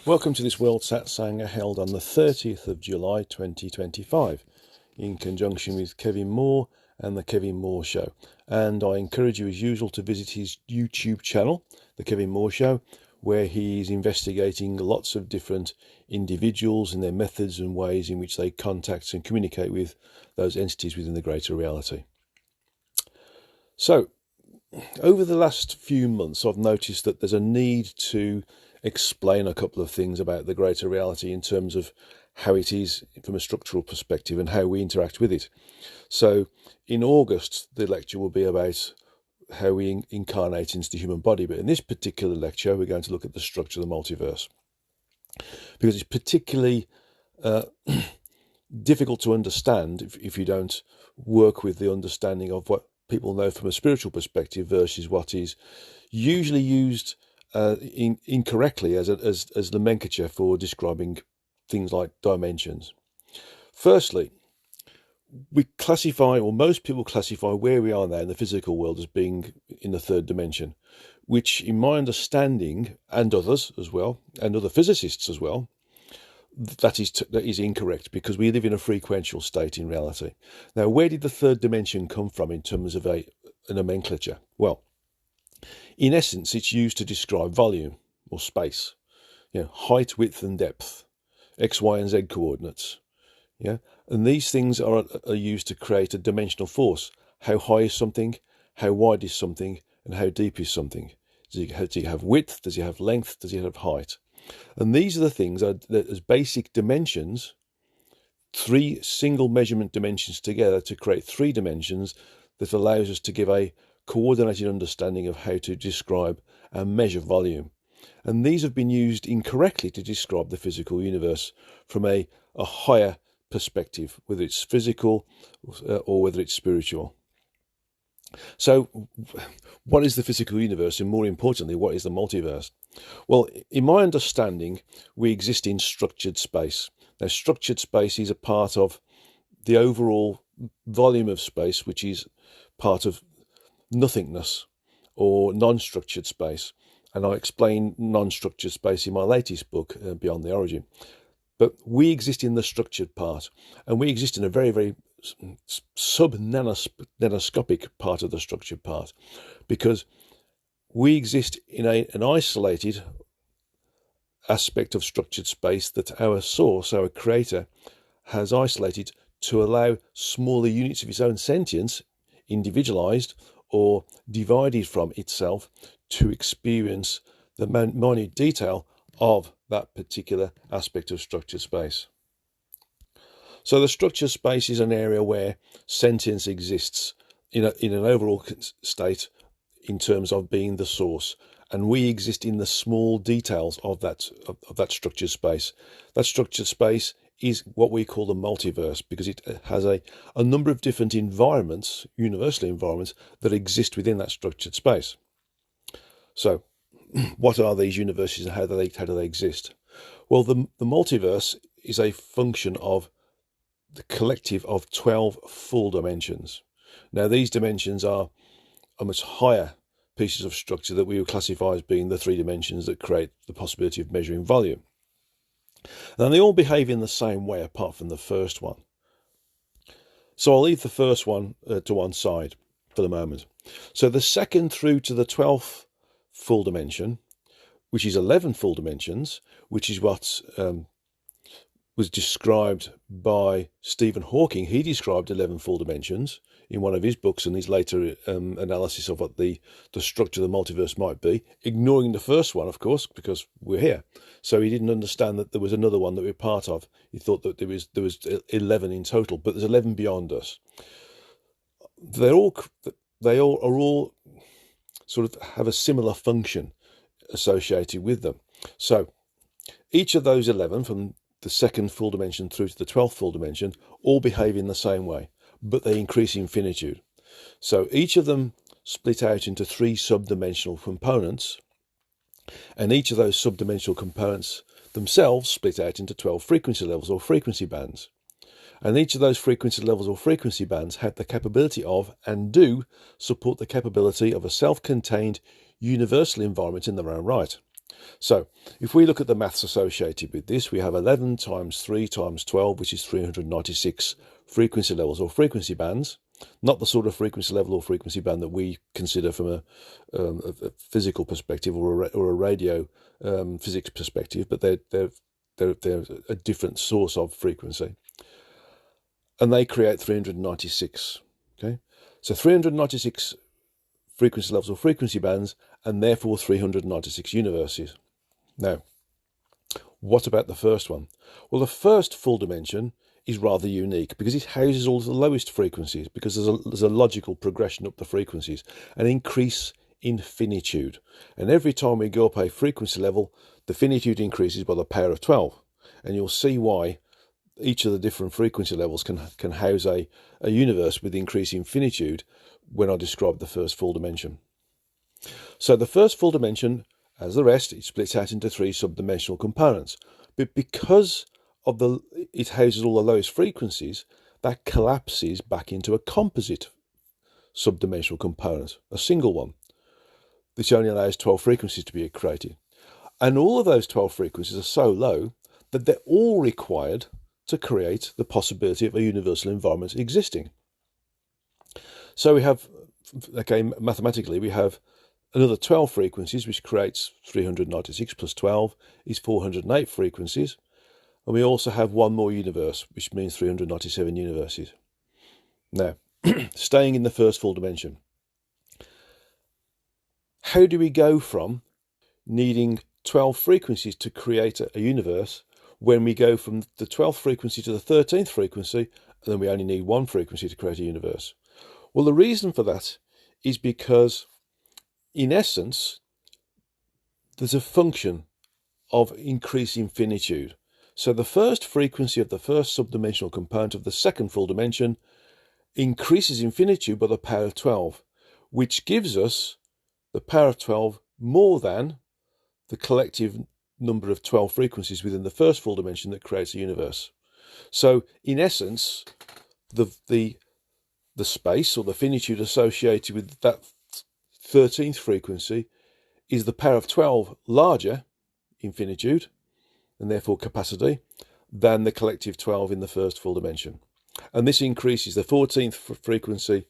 Welcome to this World Satsanga held on the 30th of July 2025 in conjunction with Kevin Moore and the Kevin Moore Show. And I encourage you as usual to visit his YouTube channel, the Kevin Moore Show, where he's investigating lots of different individuals and their methods and ways in which they contact and communicate with those entities within the greater reality. So, over the last few months, I've noticed that there's a need to explain a couple of things about the greater reality in terms of how it is from a structural perspective and how we interact with it. So in August, the lecture will be about how we incarnate into the human body. But in this particular lecture, we're going to look at the structure of the multiverse, because it's particularly difficult to understand if you don't work with the understanding of what people know from a spiritual perspective versus what is usually used incorrectly as the nomenclature for describing things like dimensions. Firstly, we classify, or most people classify, where we are now in the physical world as being in the third dimension, which in my understanding, and others as well, and other physicists as well, that is incorrect, because we live in a frequential state in reality. Now, where did the third dimension come from in terms of a nomenclature? Well, in essence, it's used to describe volume or space, height, width and depth, X, Y and Z coordinates. And these things are used to create a dimensional force. How high is something? How wide is something? And how deep is something? Does it have width? Does it have length? Does it have height? And these are the things that, as basic dimensions, three single measurement dimensions together to create three dimensions that allows us to give a coordinated understanding of how to describe and measure volume. And these have been used incorrectly to describe the physical universe from a higher perspective, whether it's physical or whether it's spiritual. So what is the physical universe, and more importantly, what is the multiverse? Well, in my understanding, we exist in structured space. Now, structured space is a part of the overall volume of space, which is part of nothingness or non-structured space. And I explain non-structured space in my latest book, Beyond the Origin. But we exist in the structured part, and we exist in a very, very sub-nanoscopic part of the structured part, because we exist in an isolated aspect of structured space that our source, our creator, has isolated to allow smaller units of its own sentience, individualized or divided from itself, to experience the minute detail of that particular aspect of structured space. So the structured space is an area where sentience exists in an overall state in terms of being the source, and we exist in the small details of that structured space. That structured space is what we call the multiverse, because it has a number of different environments, universal environments, that exist within that structured space. So what are these universes and how do they exist? Well, the multiverse is a function of the collective of 12 full dimensions. Now, these dimensions are much higher pieces of structure that we would classify as being the three dimensions that create the possibility of measuring volume. And they all behave in the same way apart from the first one. So I'll leave the first one to one side for the moment. So the second through to the 12th full dimension, which is 11 full dimensions, which is what was described by Stephen Hawking. He described 11 full dimensions in one of his books and his later analysis of what the structure of the multiverse might be, ignoring the first one, of course, because we're here. So he didn't understand that there was another one that we're part of. He thought that there was 11 in total, but there's 11 beyond us. They all are all sort of have a similar function associated with them. So each of those 11, from the second full dimension through to the 12th full dimension, all behave in the same way, but they increase in finitude. So each of them split out into three sub-dimensional components, and each of those sub-dimensional components themselves split out into 12 frequency levels or frequency bands. And each of those frequency levels or frequency bands have the capability of, and do support the capability of, a self-contained universal environment in their own right. So if we look at the maths associated with this, we have 11 times 3 times 12, which is 396 frequency levels or frequency bands. Not the sort of frequency level or frequency band that we consider from a physical perspective or a radio physics perspective, but they're a different source of frequency. And they create 396. Okay, so 396 frequency levels or frequency bands, and therefore 396 universes. Now, what about the first one? Well, the first full dimension is rather unique because it houses all the lowest frequencies, because there's a logical progression up the frequencies, an increase in finitude. And every time we go up a frequency level, the finitude increases by the power of 12. And you'll see why each of the different frequency levels can house a universe with increasing finitude when I describe the first full dimension. So the first full dimension, as the rest, it splits out into 3 subdimensional components. But because of it houses all the lowest frequencies, that collapses back into a composite subdimensional component, a single one, which only allows 12 frequencies to be created. And all of those 12 frequencies are so low that they're all required to create the possibility of a universal environment existing. So we have, mathematically, we have another 12 frequencies, which creates 396 plus 12 is 408 frequencies. And we also have one more universe, which means 397 universes. Now, staying in the first full dimension, how do we go from needing 12 frequencies to create a universe when we go from the 12th frequency to the 13th frequency, and then we only need 1 frequency to create a universe? Well, the reason for that is because, in essence, there's a function of increasing finitude. So the first frequency of the first subdimensional component of the second full dimension increases in finitude by the power of 12, which gives us the power of 12 more than the collective number of 12 frequencies within the first full dimension that creates a universe. So in essence, the space or the finitude associated with that 13th frequency is the power of 12 larger in finitude, and therefore capacity, than the collective 12 in the first full dimension. And this increases. The 14th frequency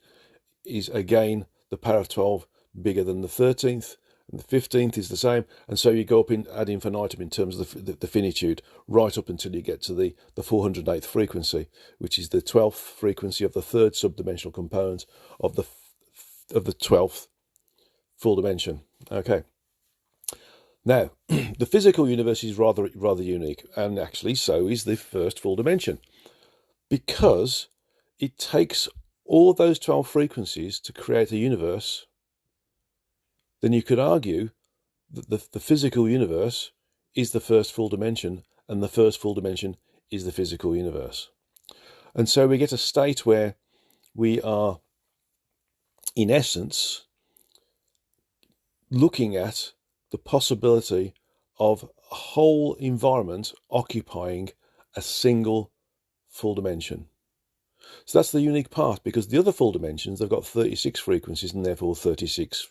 is again the power of 12 bigger than the 13th, and the 15th is the same. And so you go up in ad infinitum in terms of the finitude, right up until you get to the 408th frequency, which is the 12th frequency of the third subdimensional component of the 12th full dimension. Okay. Now, the physical universe is rather unique, and actually so is the first full dimension, because it takes all those 12 frequencies to create a universe. Then you could argue that the physical universe is the first full dimension, and the first full dimension is the physical universe. And so we get a state where we are, in essence, looking at the possibility of a whole environment occupying a single full dimension. So that's the unique part, because the other full dimensions, they've got 36 frequencies and therefore 36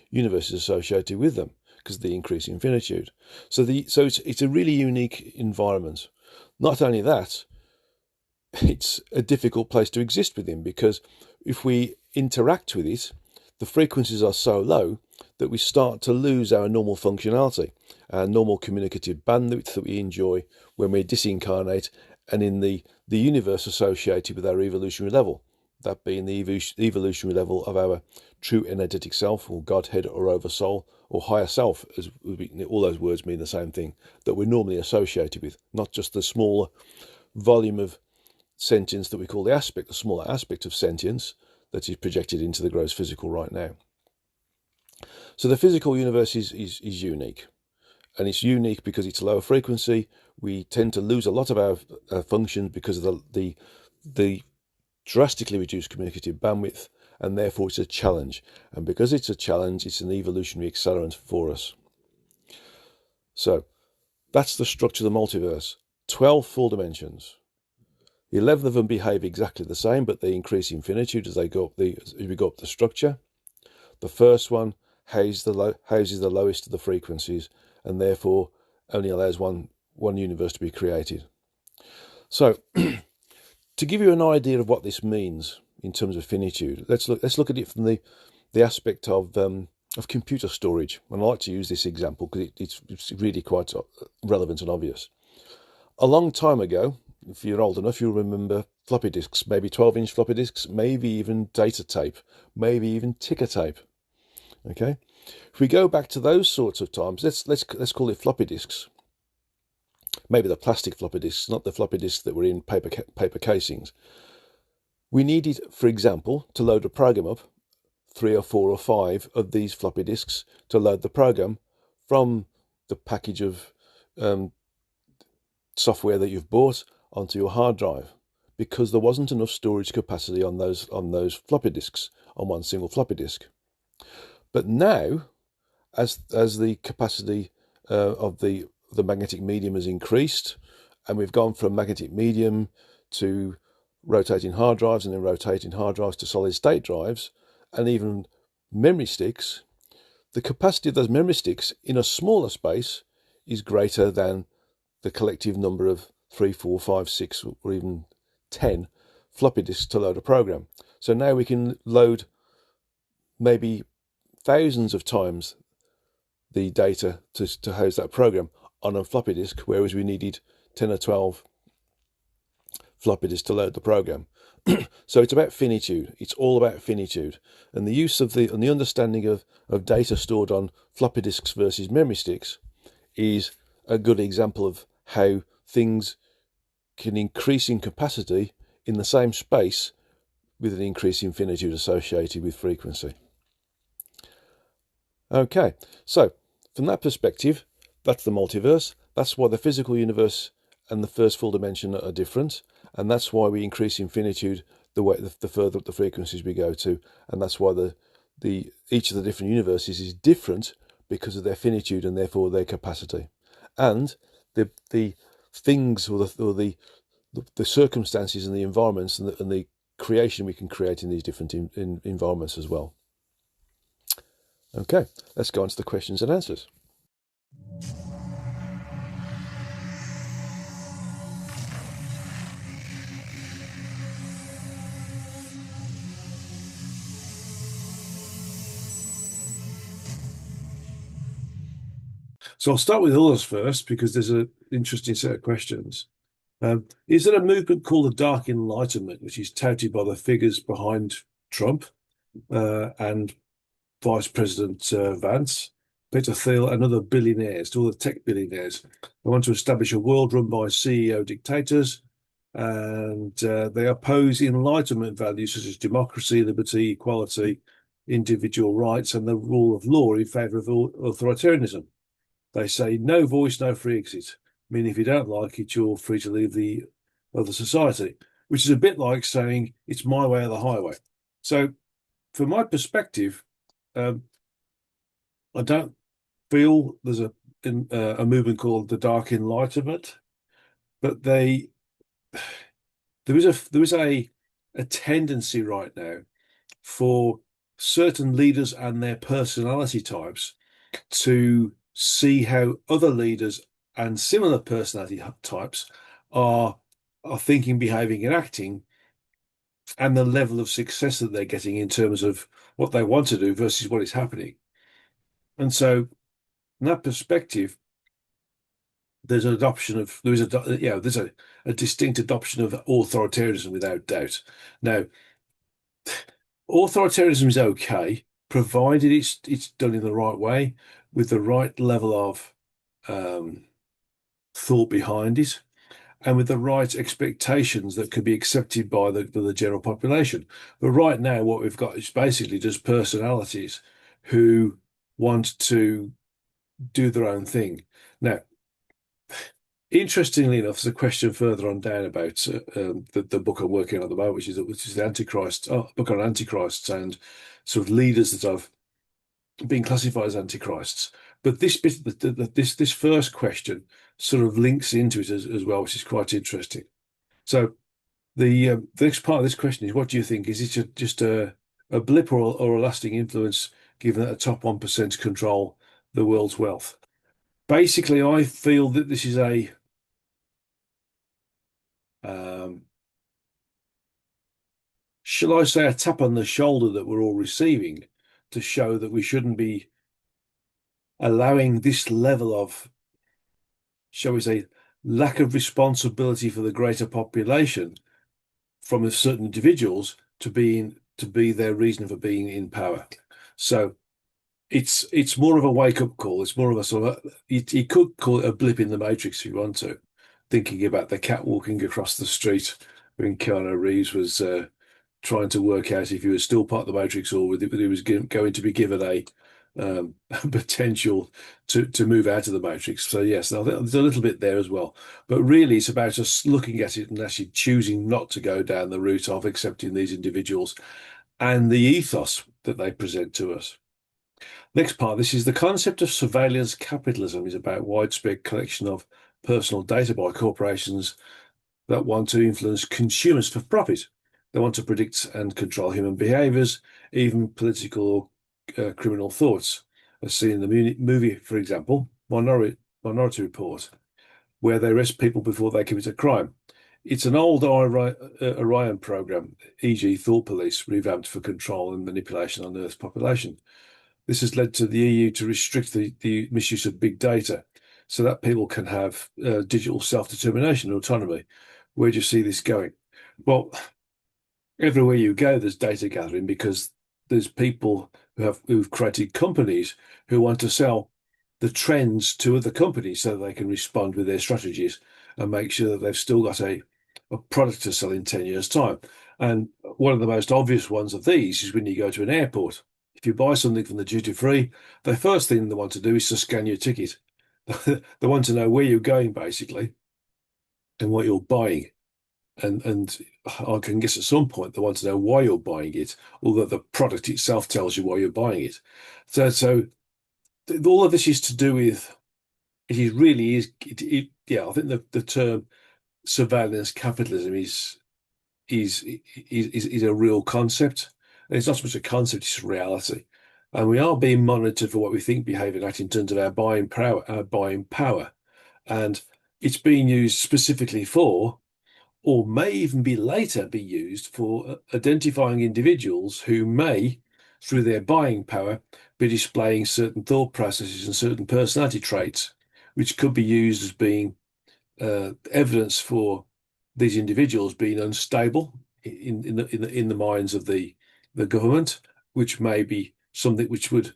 universes associated with them because of the increase in finitude. So it's a really unique environment. Not only that, it's a difficult place to exist within, because if we interact with it, the frequencies are so low that we start to lose our normal functionality, our normal communicative bandwidth that we enjoy when we disincarnate and in the universe associated with our evolutionary level, that being the evolutionary level of our true energetic self, or Godhead, or Oversoul, or higher self, as all those words mean the same thing, that we're normally associated with, not just the smaller volume of sentience that we call the smaller aspect of sentience that is projected into the gross physical right now. So the physical universe is unique, and it's unique because it's lower frequency. We tend to lose a lot of our functions because of the drastically reduced communicative bandwidth, and therefore it's a challenge. And because it's a challenge, it's an evolutionary accelerant for us. So that's the structure of the multiverse. 12 full dimensions. 11 of them behave exactly the same, but they increase in finitude as we go up the structure. The first one houses the lowest of the frequencies, and therefore only allows one universe to be created. So, to give you an idea of what this means in terms of finitude, let's look at it from the aspect of computer storage. And I like to use this example because it's really quite relevant and obvious. A long time ago, if you're old enough, you'll remember floppy disks, maybe 12-inch floppy disks, maybe even data tape, maybe even ticker tape. Okay, if we go back to those sorts of times, let's call it floppy disks. Maybe the plastic floppy disks, not the floppy disks that were in paper casings. We needed, for example, to load a program up, 3 or 4 or 5 of these floppy disks to load the program from the package of software that you've bought onto your hard drive, because there wasn't enough storage capacity on those floppy disks, on one single floppy disk. But now, as the capacity of the magnetic medium has increased, and we've gone from magnetic medium to rotating hard drives, and then rotating hard drives to solid state drives, and even memory sticks, the capacity of those memory sticks in a smaller space is greater than the collective number of 3, 4, 5, 6, or even 10 floppy disks to load a program. So now we can load maybe thousands of times the data to house that program on a floppy disk, whereas we needed 10 or 12 floppy disks to load the program. So it's about finitude. It's all about finitude, and the use of the understanding of data stored on floppy disks versus memory sticks is a good example of how things can increase in capacity in the same space with an increase in finitude associated with frequency. Okay, so from that perspective, that's the multiverse. That's why the physical universe and the first full dimension are different, and that's why we increase in finitude the further up the frequencies we go to, and that's why each of the different universes is different because of their finitude and therefore their capacity, and the things or the circumstances and the environments and the creation we can create in these different environments as well. Okay, let's go on to the questions and answers. So I'll start with others first because there's an interesting set of questions. Is there a movement called the Dark Enlightenment, which is touted by the figures behind Trump and Vice President Vance, Peter Thiel, and other billionaires, all the tech billionaires? They want to establish a world run by CEO dictators, and they oppose Enlightenment values such as democracy, liberty, equality, individual rights, and the rule of law in favour of authoritarianism. They say no voice, no free exit, meaning if you don't like it, you're free to leave the other society, which is a bit like saying it's my way or the highway. So from my perspective, I don't feel there's a movement called the Dark Enlightenment, but there is a tendency right now for certain leaders and their personality types to see how other leaders and similar personality types are thinking, behaving, and acting, and the level of success that they're getting in terms of what they want to do versus what is happening. And so, from that perspective, there's a distinct adoption of authoritarianism without doubt. Now, authoritarianism is okay, provided it's done in the right way, with the right level of thought behind it, and with the right expectations that could be accepted by the general population. But right now, what we've got is basically just personalities who want to do their own thing. Now, interestingly enough, there's a question further on down about the book I'm working on at the moment, which is the Antichrist book on Antichrists and sort of leaders that have been classified as Antichrists. But this bit, this first question sort of links into it as well, which is quite interesting. So the next part of this question is, what do you think? Is it just a blip or a lasting influence, given that the top 1% control the world's wealth? Basically, I feel that this is a um, shall I say, a tap on the shoulder that we're all receiving to show that we shouldn't be allowing this level of, shall we say, lack of responsibility for the greater population from certain individuals to be their reason for being in power. So it's more of a wake up call. It's more of a sort of you could call it a blip in the matrix if you want to. Thinking about the cat walking across the street when Keanu Reeves was trying to work out if he was still part of the matrix or whether he was going to be given a potential to move out of the matrix. So yes, I think there's a little bit there as well. But really, it's about us looking at it and actually choosing not to go down the route of accepting these individuals and the ethos that they present to us. Next part, this is the concept of surveillance capitalism is about widespread collection of personal data by corporations that want to influence consumers for profit. They want to predict and control human behaviors, even political or criminal thoughts. As seen in the movie, for example, Minority Report, where they arrest people before they commit a crime. It's an old Orion program, e.g., Thought Police, revamped for control and manipulation on Earth's population. This has led to the EU to restrict the misuse of big data so that people can have digital self-determination and autonomy. Where do you see this going? Well, everywhere you go, there's data gathering because there's people who've created companies who want to sell the trends to other companies so that they can respond with their strategies and make sure that they've still got a product to sell in 10 years' time. And one of the most obvious ones of these is when you go to an airport. If you buy something from the duty free, the first thing they want to do is to scan your ticket. They want to know where you're going, basically, and what you're buying. And I can guess at some point they want to know why you're buying it, although the product itself tells you why you're buying it. So all of this is to do with it really is yeah, I think the term surveillance capitalism is a real concept. And it's not so much a concept, it's a reality. And we are being monitored for what we think, behave, and act in terms of our buying power. And it's being used specifically for, or may even be later be used for identifying individuals who may, through their buying power, be displaying certain thought processes and certain personality traits, which could be used as being evidence for these individuals being unstable in the minds of the government, which may be something which would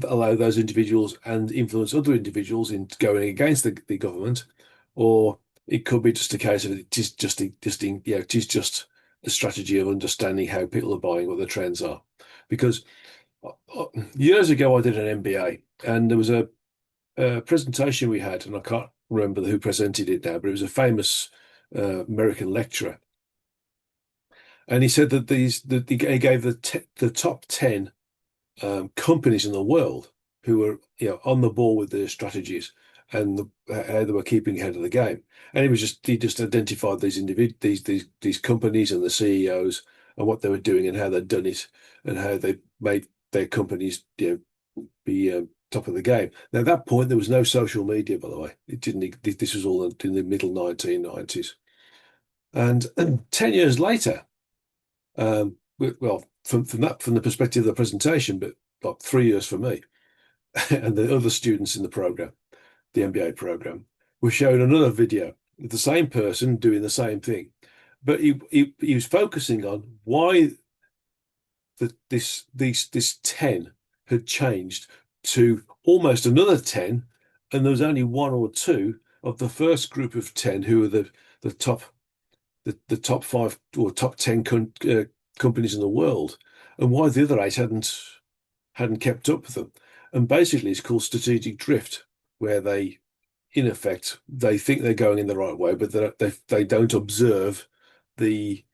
allow those individuals and influence other individuals in going against the government, or it could be just a case of it is just it is just a strategy of understanding how people are buying, what the trends are. Because years ago I did an MBA and there was a presentation we had, and I can't remember who presented it now, but it was a famous American lecturer, and he said that he gave the top 10 companies in the world who were on the ball with their strategies and how they were keeping ahead of the game. And he just identified these companies and the CEOs and what they were doing and how they'd done it and how they made their companies be top of the game. Now, at that point, there was no social media, by the way. It didn't. This was all in the middle 1990s. And 10 years later, well, from the perspective of the presentation, but like 3 years for me and the other students in the program, the MBA program, were showing another video with the same person doing the same thing, but he was focusing on why this 10 had changed to almost another 10, and there was only one or two of the first group of 10 who were the top the top five or top 10 companies in the world, and why the other eight hadn't kept up with them. And basically, it's called strategic drift, where they, in effect, they think they're going in the right way, but they don't observe the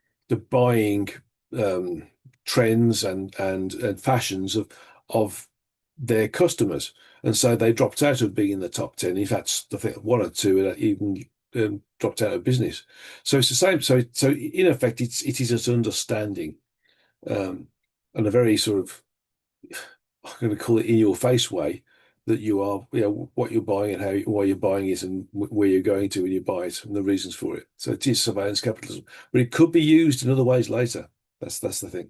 buying trends and fashions of their customers, and so they dropped out of being in the top 10. In fact, I think one or two even dropped out of business. So it's the same. So in effect, it is an understanding and a very sort of, I'm going to call it in your face way that you are, what you're buying and why you're buying it and where you're going to when you buy it and the reasons for it. So it is surveillance capitalism, but it could be used in other ways later. That's the thing.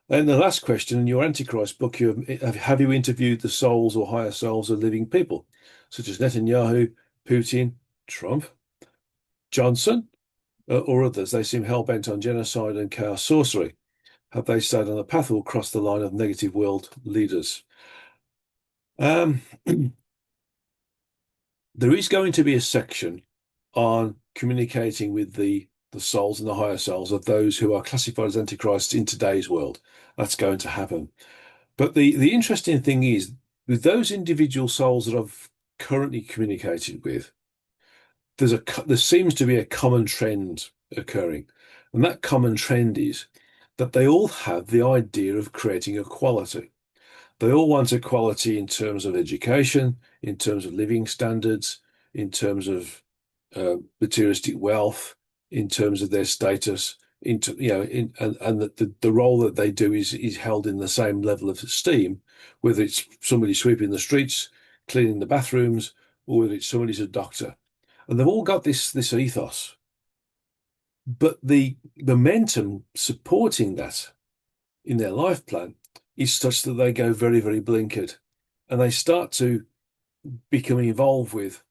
And the last question in your Antichrist book, have you interviewed the souls or higher selves of living people, such as Netanyahu, Putin, Trump, Johnson, or others? They seem hell-bent on genocide and chaos sorcery. Have they stayed on the path or crossed the line of negative world leaders? Um, there is going to be a section on communicating with the souls and the higher selves of those who are classified as antichrists in today's world. That's going to happen. But the interesting thing is, with those individual souls that I've currently communicated with, there seems to be a common trend occurring. And that common trend is that they all have the idea of creating equality. They all want equality in terms of education, in terms of living standards, in terms of materialistic wealth, in terms of their status, and that the role that they do is held in the same level of esteem, whether it's somebody sweeping the streets, cleaning the bathrooms, or whether it's somebody's a doctor. And they've all got this ethos, but the momentum supporting that in their life plan is such that they go very, very blinkered, and they start to become involved with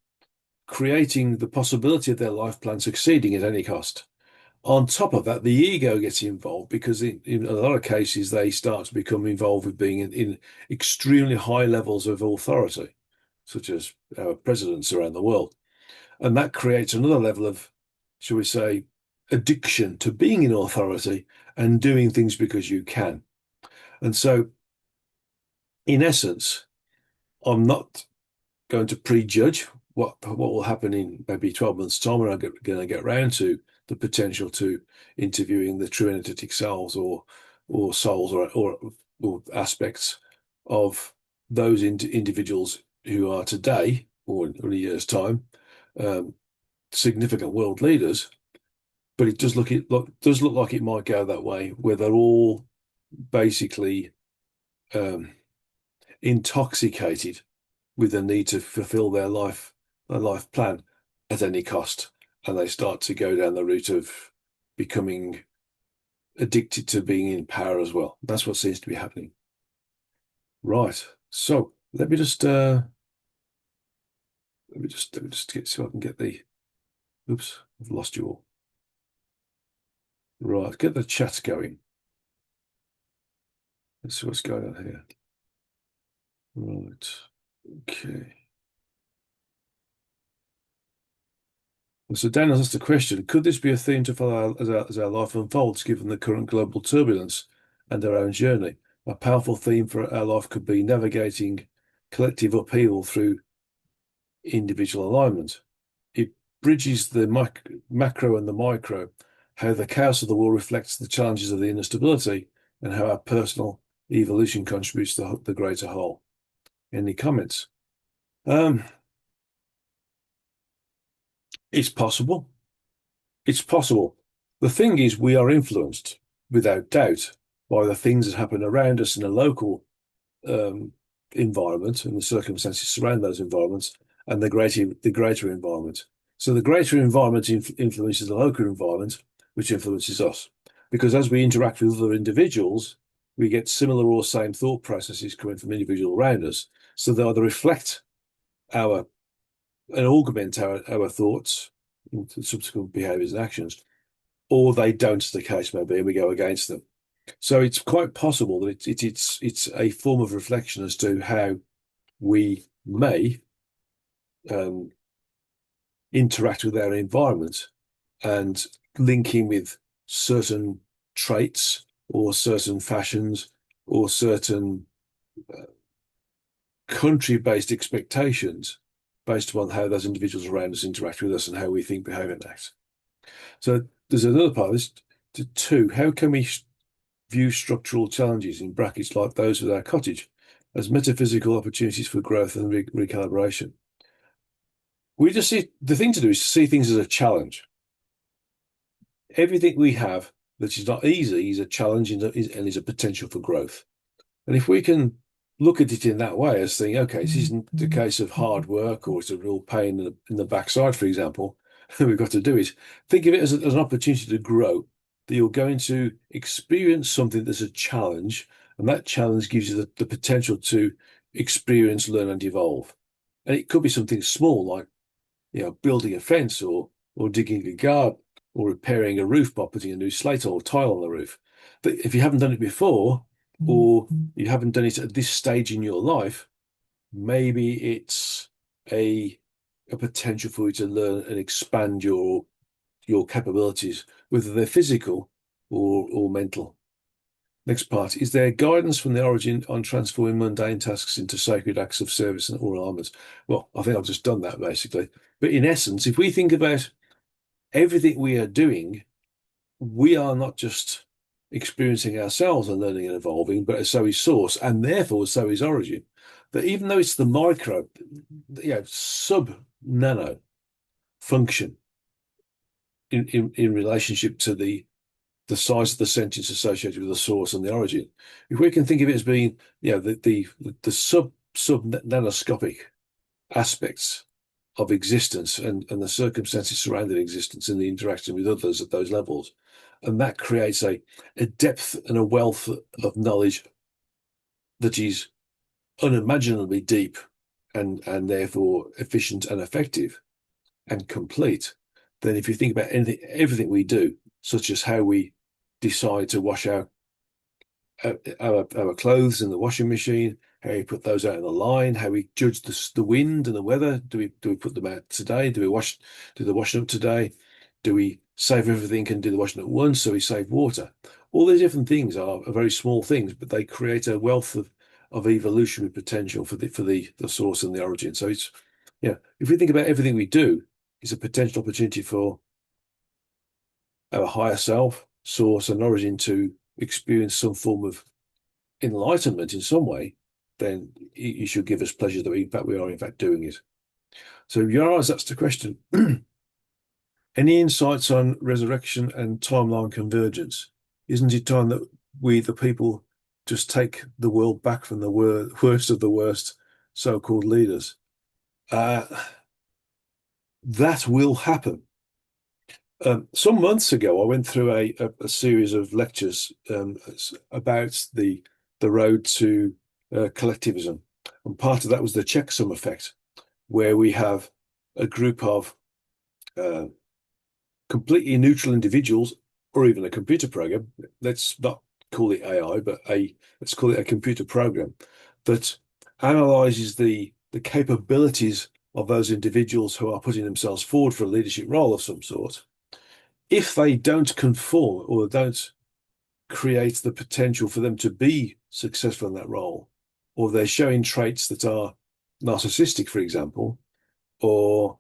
creating the possibility of their life plan succeeding at any cost. On top of that, the ego gets involved because in a lot of cases, they start to become involved with being in extremely high levels of authority, such as our presidents around the world. And that creates another level of, shall we say, addiction to being in authority and doing things because you can. And so, in essence, I'm not going to prejudge what will happen in maybe 12 months' time, when I'm going to get round to the potential to interviewing the true energetic selves or souls or aspects of those individuals who are today or in a year's time significant world leaders. But it does look like it might go that way, where they're all basically intoxicated with the need to fulfill their life plan at any cost, and they start to go down the route of becoming addicted to being in power as well. That's what seems to be happening. Right. So let me just get so I can get the. Oops, I've lost you all. Right, get the chat going. Let's see what's going on here. Right. Okay. So Dan has asked a question: could this be a theme to follow as our life unfolds, given the current global turbulence and our own journey? A powerful theme for our life could be navigating collective upheaval through individual alignment. It bridges the macro and the micro, how the chaos of the world reflects the challenges of the inner stability, and how our personal evolution contributes to the greater whole. Any comments? It's possible. It's possible. The thing is, we are influenced, without doubt, by the things that happen around us in a local environment and the circumstances surround those environments, and the greater environment. So the greater environment influences the local environment, which influences us. Because as we interact with other individuals, we get similar or same thought processes coming from individuals around us. So they either reflect our and augment our thoughts into subsequent behaviors and actions, or they don't, as the case may be, and we go against them. So it's quite possible that it's a form of reflection as to how we may interact with our environment and link in with certain traits or certain fashions or certain country-based expectations based upon how those individuals around us interact with us and how we think, behave, and act. So there's another part of this. Two, how can we view structural challenges, in brackets like those with our cottage, as metaphysical opportunities for growth and recalibration? We just see, the thing to do is to see things as a challenge. Everything we have that is not easy is a challenge and is a potential for growth. And if we can look at it in that way as saying, okay, this isn't the case of hard work or it's a real pain in the backside, for example. We've got to do it. Think of it as an opportunity to grow, that you're going to experience something that's a challenge, and that challenge gives you the potential to experience, learn, and evolve. And it could be something small, like building a fence or digging a garden or repairing a roof by putting a new slate or tile on the roof. But if you haven't done it before, or you haven't done it at this stage in your life, maybe it's a a potential for you to learn and expand your capabilities, whether they're physical or mental. Next part, is there guidance from the origin on transforming mundane tasks into sacred acts of service and oral honors? Well, I think I've just done that basically. But in essence, if we think about everything we are doing, we are not just experiencing ourselves and learning and evolving, but so is source, and therefore so is origin. That even though it's the micro, sub nano function in relationship to the size of the sentence associated with the source and the origin, if we can think of it as being, the sub nanoscopic aspects of existence and the circumstances surrounding existence and the interaction with others at those levels. And that creates a depth and a wealth of knowledge that is unimaginably deep and therefore efficient and effective and complete. Then if you think about everything we do, such as how we decide to wash our clothes in the washing machine, how we put those out in the line, how we judge the wind and the weather. Do we put them out today? Do the washing up today? Do we save everything and do the washing at once so we save water? All these different things are very small things, but they create a wealth of evolutionary potential for the source and the origin. So it's if we think about everything we do, it's a potential opportunity for our higher self, source, and origin to experience some form of enlightenment in some way, then you should give us pleasure that we are in fact doing it. So, Yaras, that's the question. Any insights on resurrection and timeline convergence? Isn't it time that we, the people, just take the world back from the worst of the worst so-called leaders? Uh, that will happen. Some months ago, I went through a series of lectures about the road to collectivism, and part of that was the checksum effect, where we have a group of uh, completely neutral individuals, or even a computer program. Let's not call it AI, but let's call it a computer program that analyzes the capabilities of those individuals who are putting themselves forward for a leadership role of some sort. If they don't conform or don't create the potential for them to be successful in that role, or they're showing traits that are narcissistic, for example, or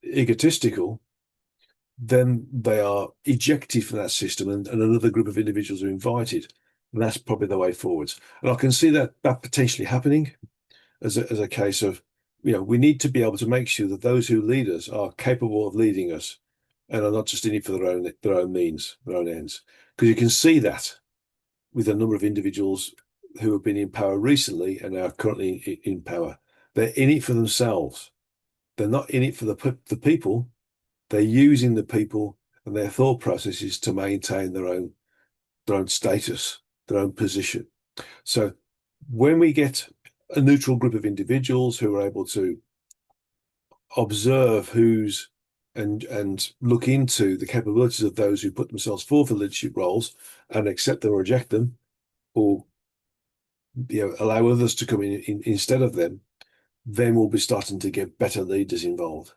egotistical, then they are ejected from that system and another group of individuals are invited. And that's probably the way forwards. And I can see that potentially happening as a case of, we need to be able to make sure that those who lead us are capable of leading us and are not just in it for their own means, their own ends. Because you can see that with a number of individuals who have been in power recently and are currently in power. They're in it for themselves. They're not in it for the people. They're using the people and their thought processes to maintain their own status, their own position. So when we get a neutral group of individuals who are able to observe and look into the capabilities of those who put themselves forward for leadership roles and accept them or reject them, or allow others to come in instead of them, then we'll be starting to get better leaders involved.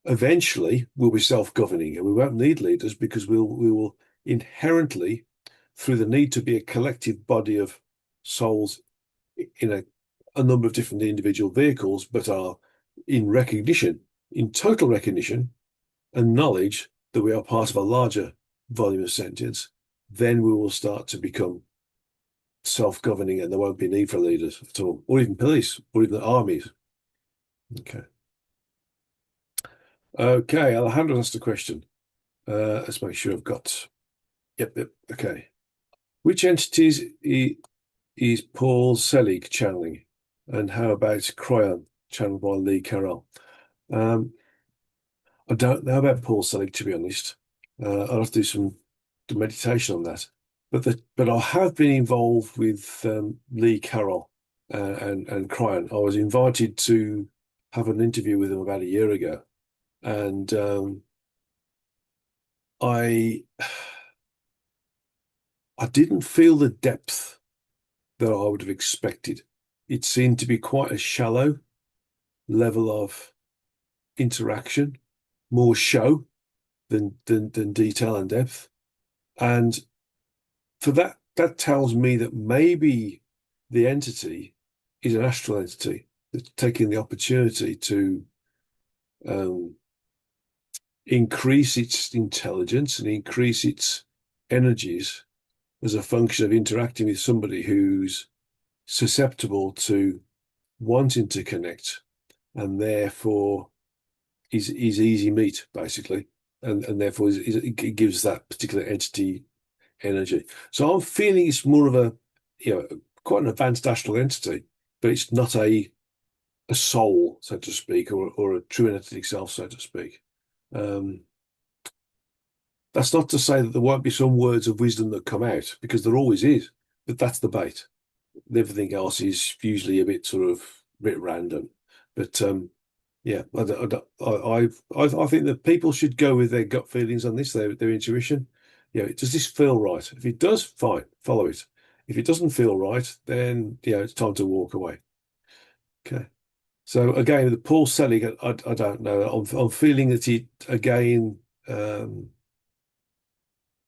Eventually, we'll be self-governing and we won't need leaders because we will inherently, through the need to be a collective body of souls in a number of different individual vehicles, but are in total recognition and knowledge that we are part of a larger volume of sentience, then we will start to become self-governing and there won't be need for leaders at all, or even police, or even armies. Okay. Okay, Alejandro asked a question. Let's make sure I've got. Yep. Okay. Which entities is Paul Selig channeling? And how about Cryon, channeled by Lee Carroll? Um, I don't know about Paul Selig, to be honest. I'll have to do some meditation on that. But I have been involved with Lee Carroll and Cryon. I was invited to have an interview with him about a year ago, and I I didn't feel the depth that I would have expected. It seemed to be quite a shallow level of interaction, more show than detail and depth. And for that, that tells me that maybe the entity is an astral entity that's taking the opportunity to um, increase its intelligence and increase its energies as a function of interacting with somebody who's susceptible to wanting to connect and therefore is easy meat, basically. And therefore it gives that particular entity energy. So I'm feeling it's more of a, quite an advanced astral entity, but it's not a soul, so to speak, or a true energetic self, so to speak. Um, that's not to say that there won't be some words of wisdom that come out, because there always is, but that's the bait. Everything else is usually a bit sort of a bit random. But yeah, I think that people should go with their gut feelings on this, their intuition. Does this feel right? If it does, fine, follow it. If it doesn't feel right, then it's time to walk away. Okay. So again, the Paul Selig, I don't know. I'm feeling that it again.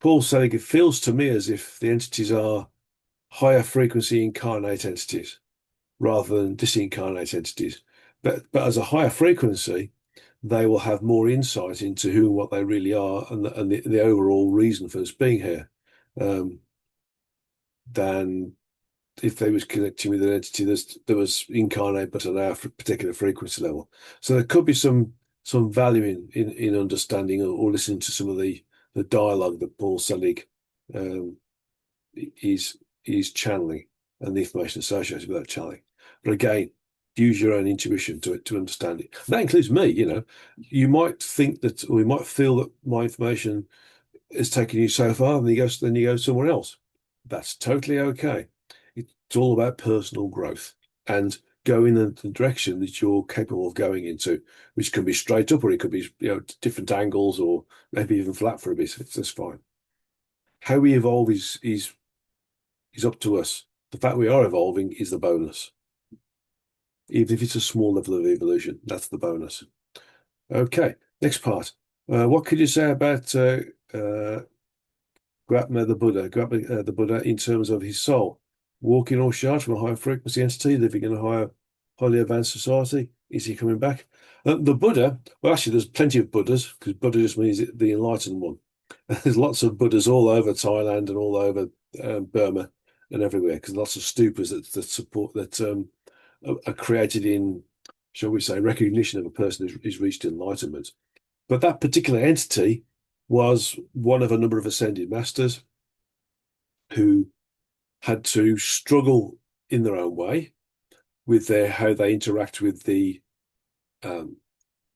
Paul Selig, it feels to me as if the entities are higher frequency incarnate entities rather than disincarnate entities. But as a higher frequency, they will have more insight into who and what they really are and the overall reason for us being here, um, than if they was connecting with an entity that was incarnate but at our particular frequency level. So there could be some value in understanding or listening to some of the dialogue that Paul Selig um, is channeling and the information associated with that channeling. But again, use your own intuition to understand it. That includes me. You might think that, or you might feel that my information has taken you so far, and then you go somewhere else. That's totally okay. It's all about personal growth and go in the direction that you're capable of going into, which can be straight up or it could be different angles or maybe even flat for a bit. That's fine. How we evolve is up to us. The fact we are evolving is the bonus. Even if it's a small level of evolution, that's the bonus. Okay, next part. What could you say about Gautama the Buddha, the Buddha in terms of his soul? Walking or charged from a higher frequency entity, living in a highly advanced society? Is he coming back? The Buddha, well, actually, there's plenty of Buddhas because Buddha just means the enlightened one. There's lots of Buddhas all over Thailand and all over Burma and everywhere because lots of stupas that support that are created in, shall we say, recognition of a person who's reached enlightenment. But that particular entity was one of a number of ascended masters who had to struggle in their own way with how they interact with the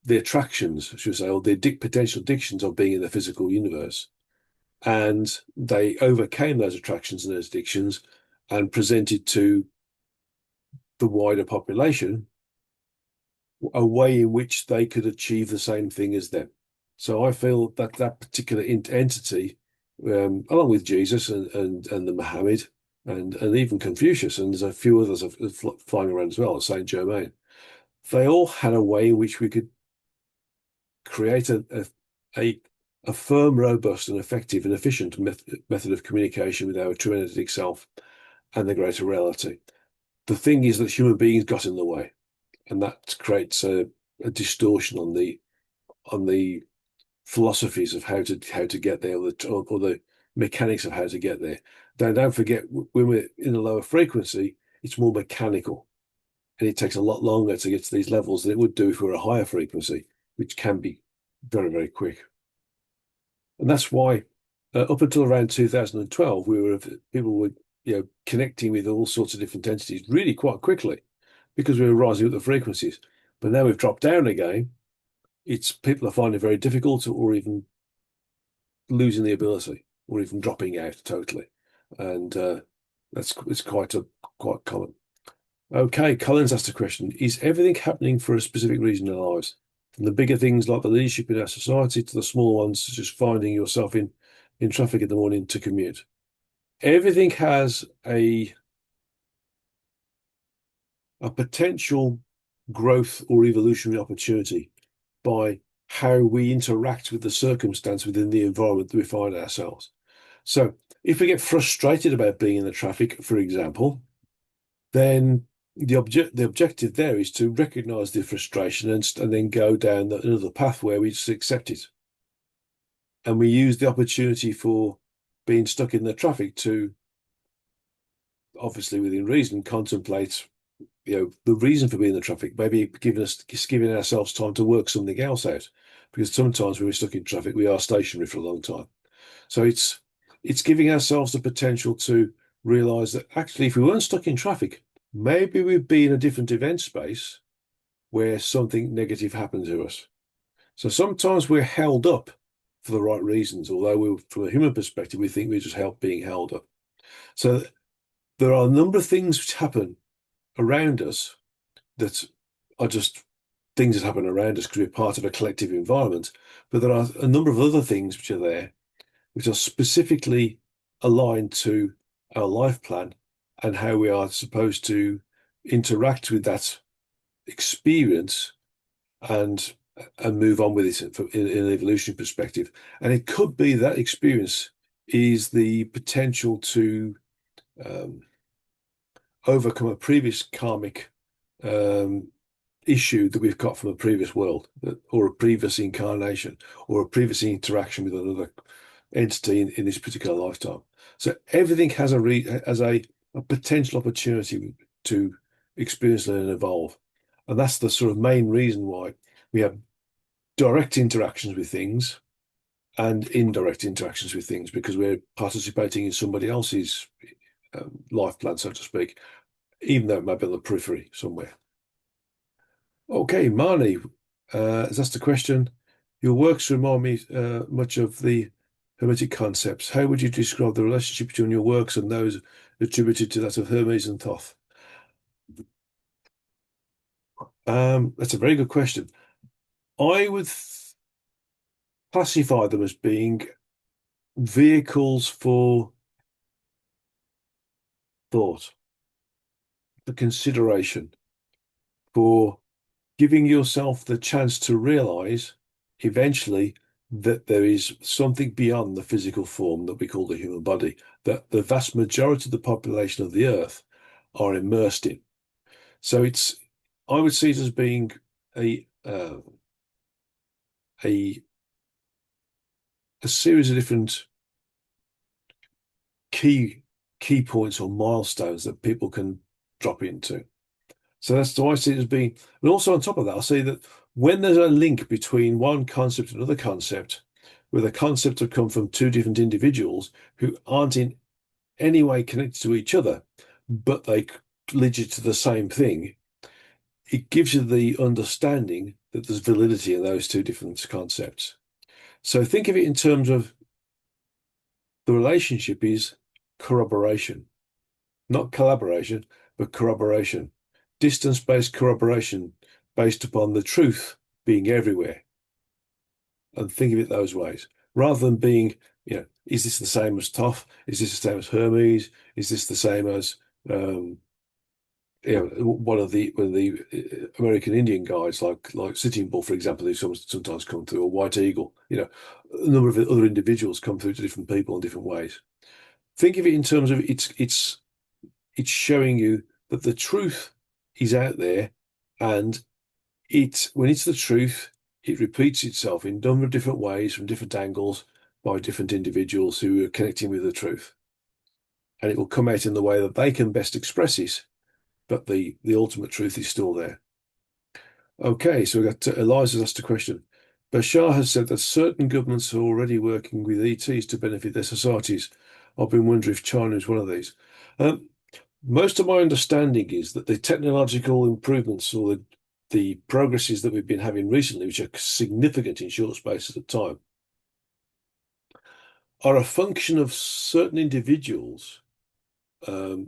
attractions, should we say, or the potential addictions of being in the physical universe. And they overcame those attractions and those addictions and presented to the wider population a way in which they could achieve the same thing as them. So I feel that that particular entity, along with Jesus and the Muhammad and even Confucius, and there's a few others flying around as well, Saint Germain, they all had a way in which we could create a firm, robust, and effective and efficient method of communication with our true energetic self and the greater reality. The thing is that human beings got in the way, and that creates a distortion on the philosophies of how to get there, or the mechanics of how to get there. Now, don't forget, when we're in a lower frequency, it's more mechanical, and it takes a lot longer to get to these levels than it would do if we were a higher frequency, which can be very, very quick. And that's why up until around 2012, people were connecting with all sorts of different entities really quite quickly because we were rising up the frequencies. But now we've dropped down again. It's people are finding it very difficult or even losing the ability or even dropping out totally. And that's it's quite common. Okay, Colin's asked a question. Is everything happening for a specific reason in our lives? From the bigger things like the leadership in our society to the small ones, just finding yourself in traffic in the morning to commute. Everything has a potential growth or evolutionary opportunity by how we interact with the circumstance within the environment that we find ourselves. So if we get frustrated about being in the traffic, for example, then the objective there is to recognize the frustration and then go down another path where we just accept it. And we use the opportunity for being stuck in the traffic to, obviously within reason, contemplate the reason for being in the traffic, maybe giving ourselves time to work something else out. Because sometimes when we're stuck in traffic, we are stationary for a long time. So it's giving ourselves the potential to realize that actually, if we weren't stuck in traffic, maybe we'd be in a different event space where something negative happened to us. So sometimes we're held up for the right reasons, although from a human perspective, we think we're just being held up. So there are a number of things which happen around us that are just things that happen around us because we're part of a collective environment. But there are a number of other things which are there, which are specifically aligned to our life plan and how we are supposed to interact with that experience and move on with it in an evolutionary perspective. And it could be that experience is the potential to um, overcome a previous karmic um, issue that we've got from a previous world or a previous incarnation or a previous interaction with another entity in this particular lifetime. So everything has a potential opportunity to experience, learn, and evolve. And that's the sort of main reason why we have direct interactions with things and indirect interactions with things because we're participating in somebody else's life plan, so to speak, even though it might be on the periphery somewhere. Okay, Marnie has asked a question. Your works remind me much of the Hermetic concepts. How would you describe the relationship between your works and those attributed to that of Hermes and Thoth? That's a very good question. I would classify them as being vehicles for thought, for consideration, for giving yourself the chance to realize eventually that there is something beyond the physical form that we call the human body, that the vast majority of the population of the earth are immersed in. So I would see it as being a uh, a a series of different key key points or milestones that people can drop into. So that's why I see it as being, and also on top of that, I'll say that when there's a link between one concept and another concept, where the concept have come from two different individuals who aren't in any way connected to each other, but they lead you to the same thing, it gives you the understanding that there's validity in those two different concepts. So think of it in terms of the relationship is corroboration, not collaboration, but corroboration, distance-based corroboration based upon the truth being everywhere. And think of it those ways, rather than being, is this the same as Toph? Is this the same as Hermes? Is this the same as one of the American Indian guys like Sitting Bull, for example, who sometimes come through, or White Eagle, a number of other individuals come through to different people in different ways. Think of it in terms of it's showing you that the truth is out there, and when it's the truth, it repeats itself in a number of different ways from different angles by different individuals who are connecting with the truth. And it will come out in the way that they can best express it, but the ultimate truth is still there. Okay, so we got Eliza's asked a question. Bashar has said that certain governments are already working with ETs to benefit their societies. I've been wondering if China is one of these. Um, Most of my understanding is that the technological improvements or the progresses that we've been having recently, which are significant in short spaces of time, are a function of certain individuals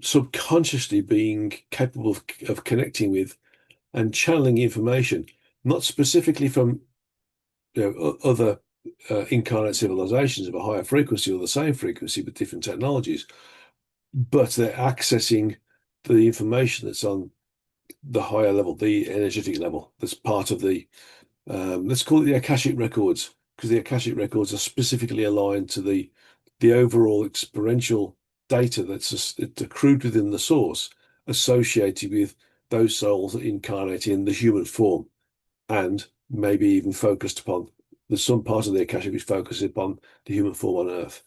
subconsciously being capable of connecting with and channeling information, not specifically from other incarnate civilizations of a higher frequency or the same frequency but different technologies, but they're accessing the information that's on the higher level, the energetic level, that's part of the, let's call it the Akashic records, because the Akashic records are specifically aligned to the overall experiential data that's accrued within the source associated with those souls that incarnate in the human form, and maybe even focused upon, there's some part of the Akashic which focuses upon the human form on Earth.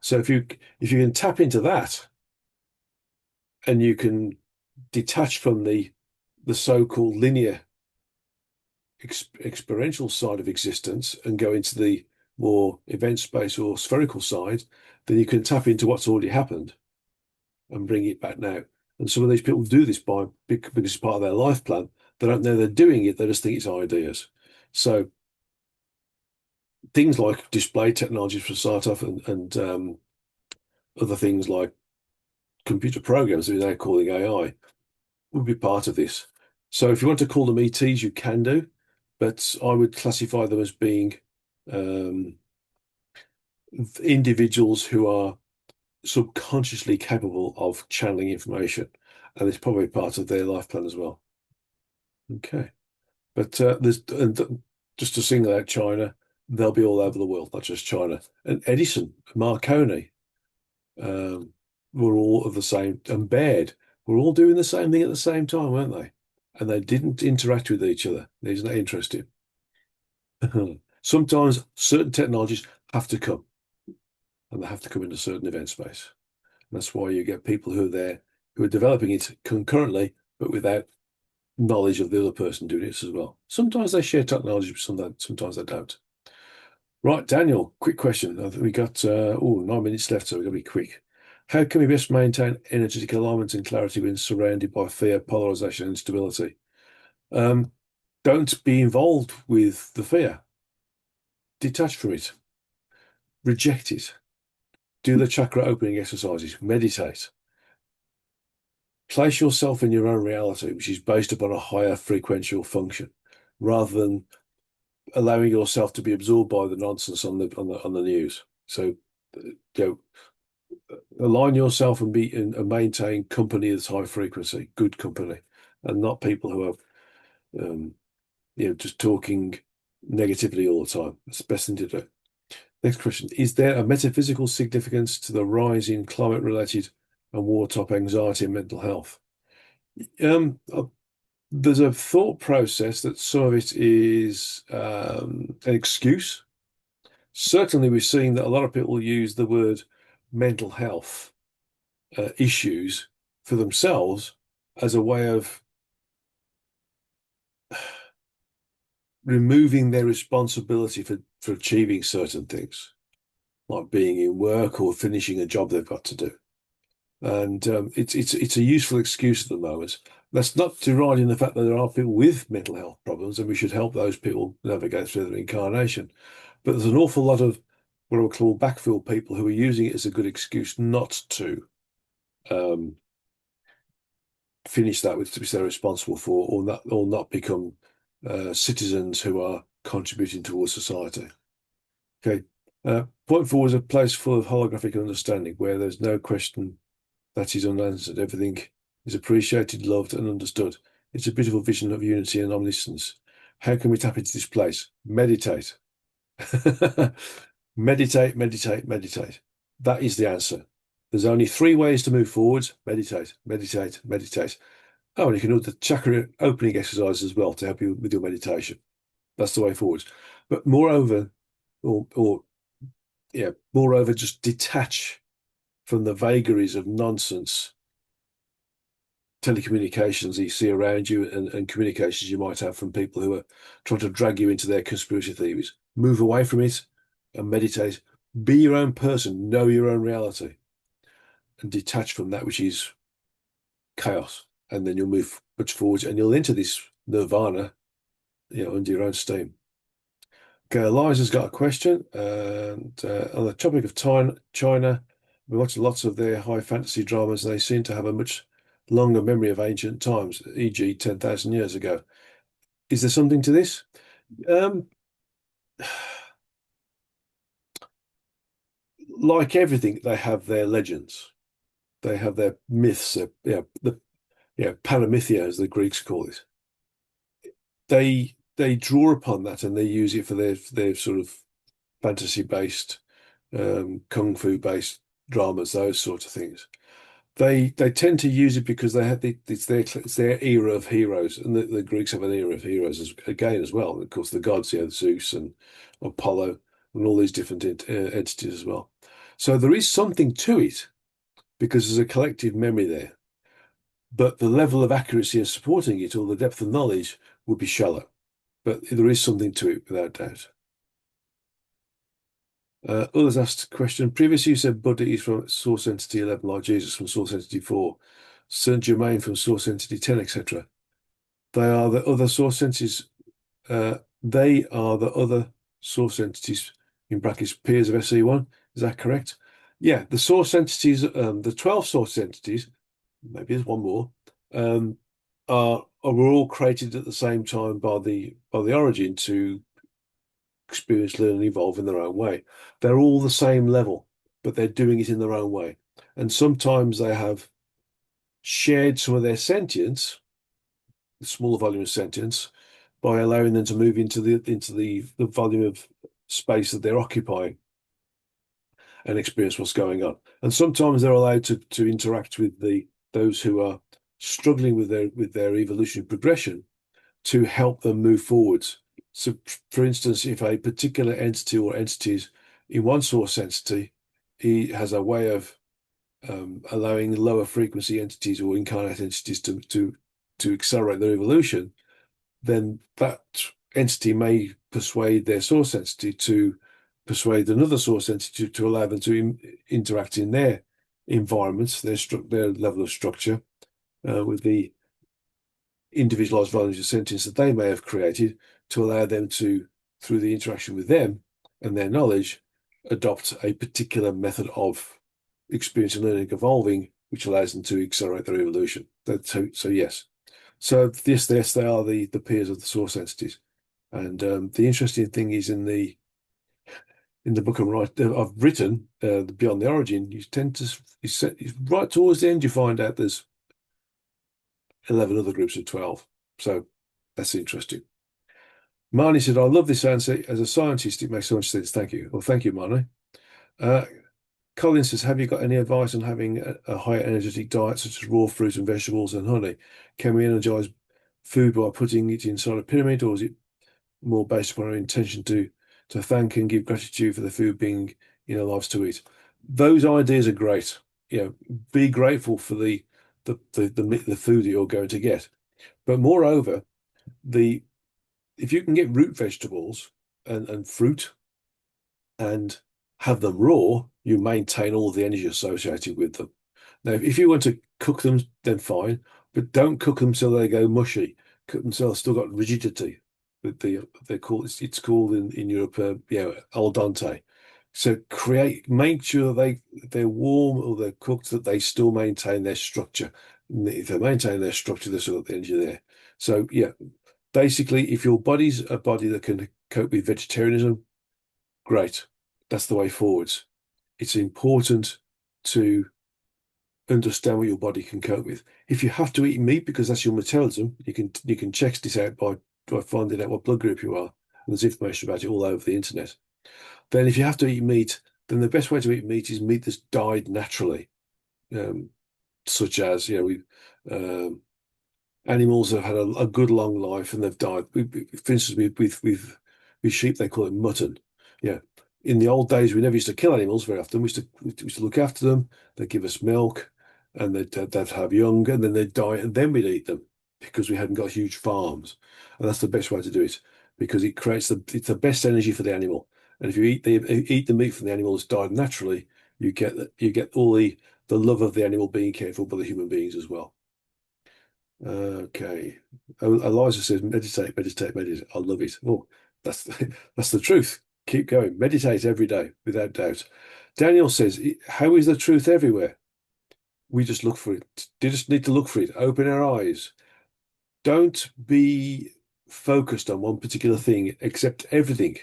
So if you can tap into that and you can detach from the so-called linear experiential side of existence and go into the more event space or spherical side, then you can tap into what's already happened and bring it back now. And some of these people do this because it's part of their life plan. They don't know they're doing it, they just think it's ideas. So things like display technologies for start off and other things like computer programs that we're now calling AI would be part of this. So if you want to call them ETs, you can do, but I would classify them as being um, individuals who are subconsciously capable of channeling information, and it's probably part of their life plan as well. Okay, but just to single out China, they'll be all over the world, not just China. And Edison, Marconi, um, were all of the same, and Baird were all doing the same thing at the same time, weren't they? And they didn't interact with each other. Isn't that interesting? Sometimes certain technologies have to come, and they have to come into a certain event space. And that's why you get people who are there who are developing it concurrently, but without knowledge of the other person doing it as well. Sometimes they share technology, but sometimes they don't. Right, Daniel, quick question. I think we got 9 minutes left, so we've got to be quick. How can we best maintain energetic alignment and clarity when surrounded by fear, polarization, and instability? Don't be involved with the fear. Detach from it. Reject it. Do the chakra opening exercises. Meditate. Place yourself in your own reality, which is based upon a higher frequential function, rather than allowing yourself to be absorbed by the nonsense on the news. So, align yourself and maintain company that's high frequency, good company, and not people who are just talking negatively all the time. That's the best thing to do. Next question: is there a metaphysical significance to the rise in climate-related and war-type anxiety and mental health? There's a thought process that some of it is an excuse. Certainly, we've seen that a lot of people use the word mental health issues for themselves as a way of removing their responsibility for achieving certain things, like being in work or finishing a job they've got to do. And it's a useful excuse at the moment. That's not deriding the fact that there are people with mental health problems, and we should help those people navigate through their incarnation. But there's an awful lot of what I would call backfill people who are using it as a good excuse not to finish that which they're responsible for, or not become citizens who are contributing towards society. Okay. Point four is a place full of holographic understanding where there's no question that is unanswered. Everything is appreciated, loved, and understood. It's a beautiful vision of unity and omniscience. How can we tap into this place? Meditate. Meditate, meditate, meditate. That is the answer. There's only 3 ways to move forwards. Meditate, meditate, meditate. Oh, and you can do the chakra opening exercise as well to help you with your meditation. That's the way forwards. But moreover, moreover, just detach from the vagaries of nonsense telecommunications you see around you and communications you might have from people who are trying to drag you into their conspiracy theories. Move away from it and meditate. Be your own person. Know your own reality. and detach from that which is chaos, and then you'll move much forwards, and you'll enter this nirvana, under your own steam. Okay, Eliza's got a question, and on the topic of China, we watch lots of their high fantasy dramas, and they seem to have a much longer memory of ancient times, e.g., 10,000 years ago. Is there something to this? Um, like everything, they have their legends, they have their myths, paramythia, as the Greeks call it. They draw upon that and they use it for their sort of fantasy based, kung fu based dramas, those sort of things. They tend to use it because it's their era of heroes, and the Greeks have an era of heroes as well. And of course, the gods, Zeus and Apollo, and all these different entities as well. So there is something to it because there's a collective memory there, but the level of accuracy of supporting it or the depth of knowledge would be shallow. But there is something to it without doubt. Others asked a question. Previously, you said Buddha is from source entity 11, like Jesus from source entity 4, Saint Germain from source entity 10, etc. They are the other source entities. They are the other source entities, in brackets, peers of SE1. Is that correct? Yeah, the source entities, the 12 source entities, maybe there's one more, were all created at the same time by the origin to experience, learn, and evolve in their own way. They're all the same level, but they're doing it in their own way. And sometimes they have shared some of their sentience, the smaller volume of sentience, by allowing them to move into the volume of space that they're occupying and experience what's going on. And sometimes they're allowed to interact with those who are struggling with their evolutionary progression to help them move forwards. So, for instance, if a particular entity or entities in one source entity, he has a way of allowing lower frequency entities or incarnate entities to accelerate their evolution, then that entity may persuade their source entity to persuade another source entity to allow them to interact in their environments, their level of structure, with the individualized volumes of sentience that they may have created, to allow them to, through the interaction with them and their knowledge, adopt a particular method of experience and learning, evolving, which allows them to accelerate their evolution. So yes. So yes, they are the peers of the source entities. And the interesting thing is in the book I've written, Beyond the Origin, right towards the end, you find out there's 11 other groups of 12. So that's interesting. Marnie said, I love this answer. As a scientist, it makes so much sense. Thank you. Well, thank you, Marnie. Colin says, have you got any advice on having a high energetic diet, such as raw fruit and vegetables and honey? Can we energize food by putting it inside a pyramid, or is it more based upon our intention to thank and give gratitude for the food being in our lives to eat? Those ideas are great. Be grateful for the food that you're going to get. But moreover, if you can get root vegetables and fruit and have them raw, you maintain all the energy associated with them. Now, if you want to cook them, then fine, but don't cook them till they go mushy. Cook them till they've still got rigidity. It's called in Europe, al dente. So make sure they're warm or they're cooked, that they still maintain their structure. If they maintain their structure, they've still got the energy there. So yeah, basically, if your body's a body that can cope with vegetarianism, great. That's the way forwards. It's important to understand what your body can cope with. If you have to eat meat because that's your metabolism, you can check this out by finding out what blood group you are. And there's information about it all over the internet. Then if you have to eat meat, then the best way to eat meat is meat that's died naturally, such as animals have had a good long life and they've died. For instance, with sheep, they call it mutton. Yeah. In the old days, we never used to kill animals very often. We used to look after them. They'd give us milk, and they'd have young, and then they'd die, and then we'd eat them because we hadn't got huge farms. And that's the best way to do it, because it's the best energy for the animal. And if you eat the meat from the animal that's died naturally, you get all the the love of the animal being cared for by the human beings as well. Okay. Eliza says, meditate, meditate, meditate. I love it. Oh, that's that's the truth. Keep going. Meditate every day, without doubt. Daniel says, how is the truth everywhere? We just look for it. You just need to look for it. Open our eyes. Don't be focused on one particular thing, accept everything,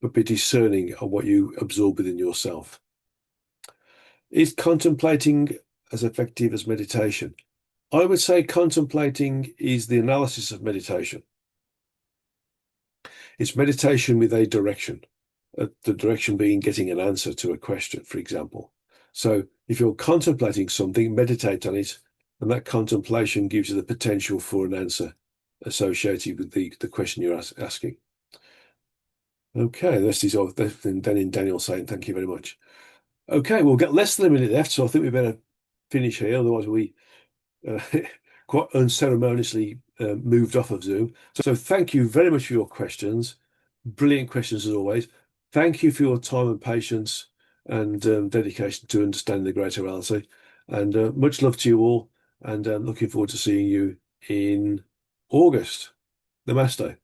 but be discerning on what you absorb within yourself. Is contemplating as effective as meditation? I would say contemplating is the analysis of meditation. It's meditation with a direction, the direction being getting an answer to a question, for example. So if you're contemplating something, meditate on it, and that contemplation gives you the potential for an answer associated with the question you're asking. Okay, this is all. Then in Daniel saying, thank you very much. Okay, we'll get less than a minute left, so I think we better finish here. Otherwise, we uh, quite unceremoniously moved off of Zoom. So thank you very much for your questions. Brilliant questions as always. Thank you for your time and patience and dedication to understanding the greater reality. And much love to you all. And looking forward to seeing you in August. Namaste.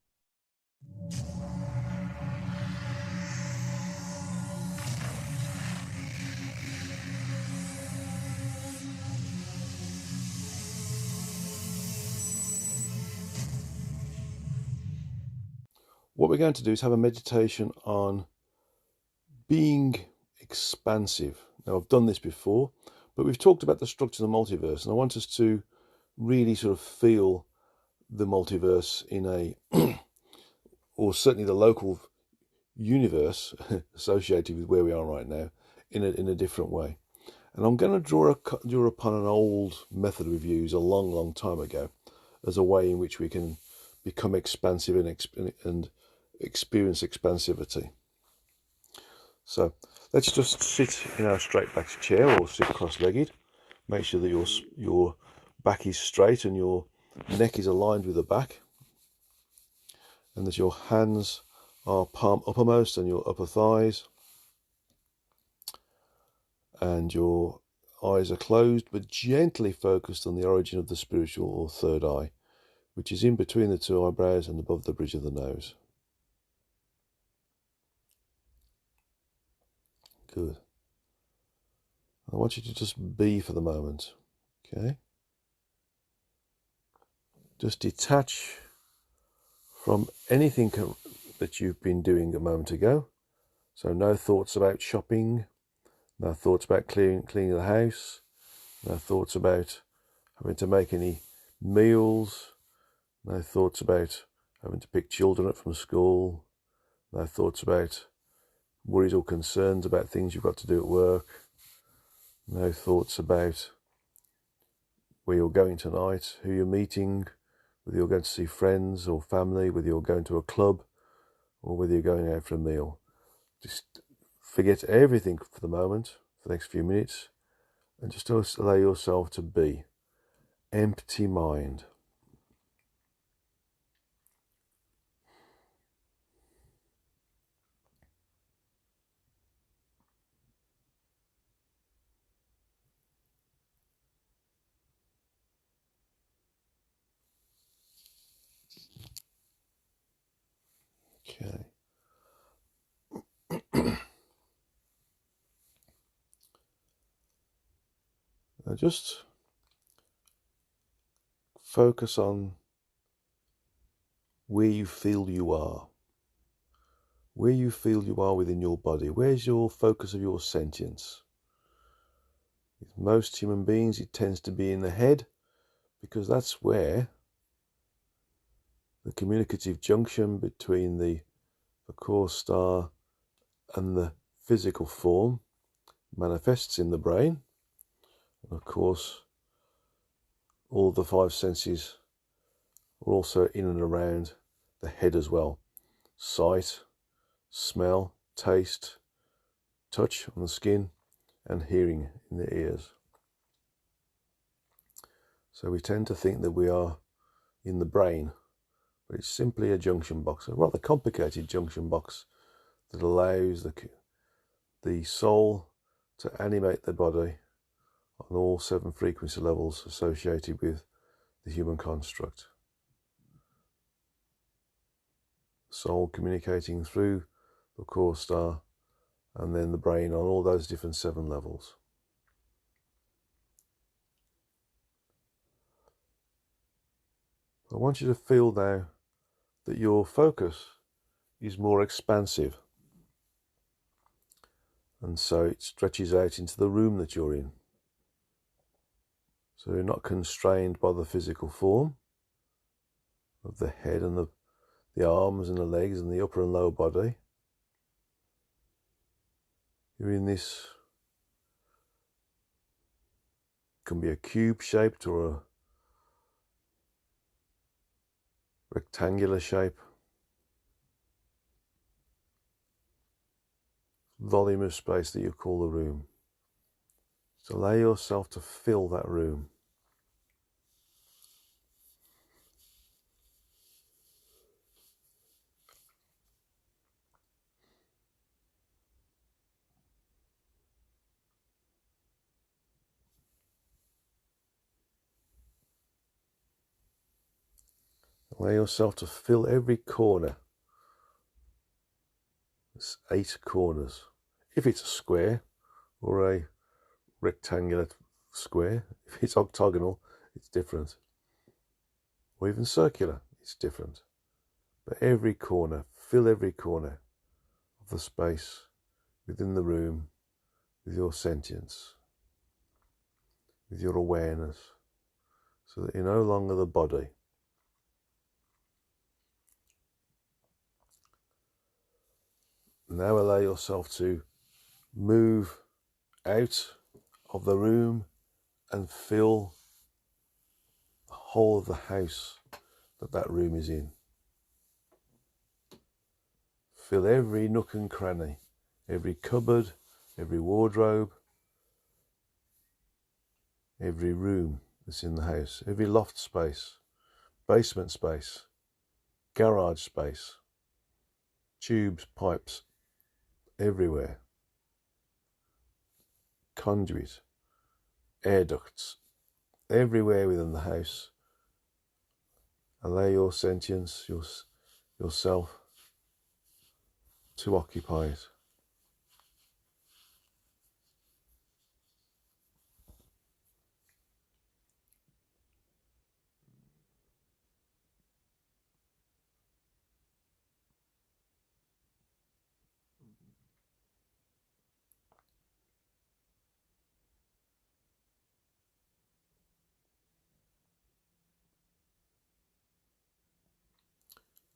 What we're going to do is have a meditation on being expansive. Now, I've done this before, but we've talked about the structure of the multiverse, and I want us to really sort of feel the multiverse in a, or certainly the local universe associated with where we are right now, in a different way. And I'm going to draw upon an old method we've used a long time ago as a way in which we can become expansive and experience expansivity. So let's just sit in our straight back chair or sit cross-legged. Make sure that your back is straight and your neck is aligned with the back, and that your hands are palm uppermost on your upper thighs, and your eyes are closed but gently focused on the origin of the spiritual or third eye, which is in between the two eyebrows and above the bridge of the nose. Good. I want you to just be for the moment, okay? Just detach from anything that you've been doing a moment ago. So no thoughts about shopping, no thoughts about cleaning the house, no thoughts about having to make any meals, no thoughts about having to pick children up from school, no thoughts about worries or concerns about things you've got to do at work, no thoughts about where you're going tonight, who you're meeting, whether you're going to see friends or family, whether you're going to a club, or whether you're going out for a meal. Just forget everything for the moment, for the next few minutes, and just allow yourself to be. Empty mind. Okay. Now just focus on where you feel you are. Where you feel you are within your body. Where's your focus of your sentience? With most human beings, it tends to be in the head, because that's where the communicative junction between the core star and the physical form manifests in the brain. And of course, all the five senses are also in and around the head as well. Sight, smell, taste, touch on the skin, and hearing in the ears. So we tend to think that we are in the brain, but it's simply a junction box, a rather complicated junction box that allows the soul to animate the body on all 7 frequency levels associated with the human construct. Soul communicating through the core star, and then the brain on all those different 7 levels. I want you to feel now that your focus is more expansive, and so it stretches out into the room that you're in. So you're not constrained by the physical form of the head and the arms and the legs and the upper and lower body. You're in this, can be a cube shaped or a rectangular shape, volume of space that you call the room. So allow yourself to fill that room. Allow yourself to fill every corner. It's 8 corners. If it's a square or a rectangular square, if it's octagonal, it's different. Or even circular, it's different. But every corner, fill every corner of the space within the room with your sentience, with your awareness, so that you're no longer the body. Now allow yourself to move out of the room and fill the whole of the house that room is in. Fill every nook and cranny, every cupboard, every wardrobe, every room that's in the house, every loft space, basement space, garage space, tubes, pipes, everywhere. Conduit, air ducts, everywhere within the house. Allow your sentience, yourself, to occupy it.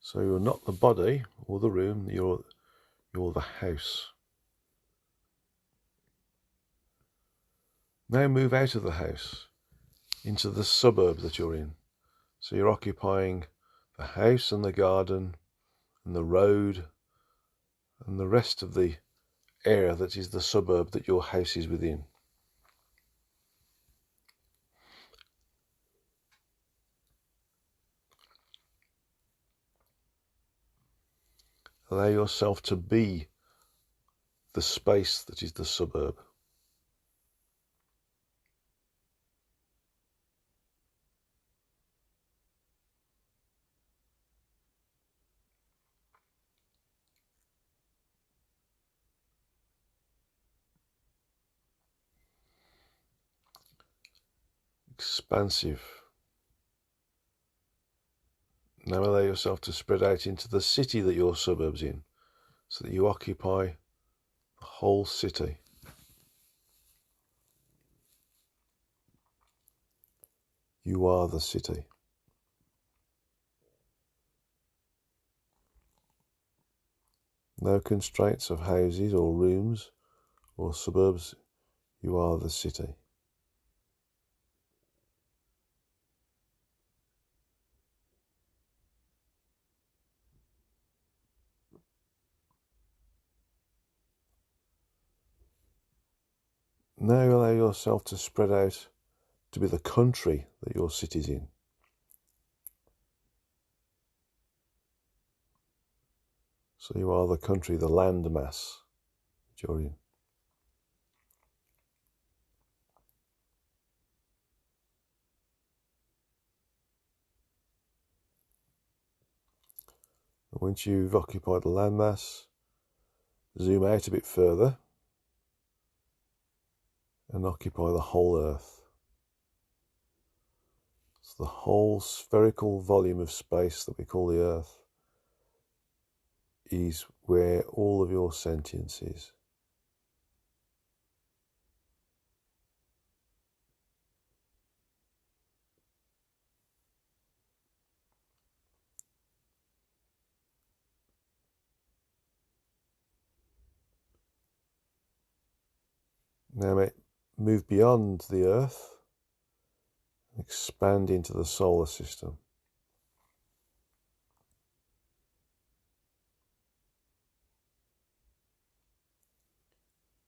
So you're not the body or the room, you're the house. Now move out of the house into the suburbs that you're in. So you're occupying the house and the garden and the road and the rest of the area that is the suburb that your house is within. Allow yourself to be the space that is the suburb. Expansive. Now allow yourself to spread out into the city that your suburb's in, so that you occupy the whole city. You are the city. No constraints of houses or rooms or suburbs. You are the city. Now allow yourself to spread out to be the country that your city's in. So you are the country, the land mass that you're in. Once you've occupied the landmass, zoom out a bit further and occupy the whole Earth. So the whole spherical volume of space that we call the Earth is where all of your sentience is. Now move beyond the Earth, expand into the solar system.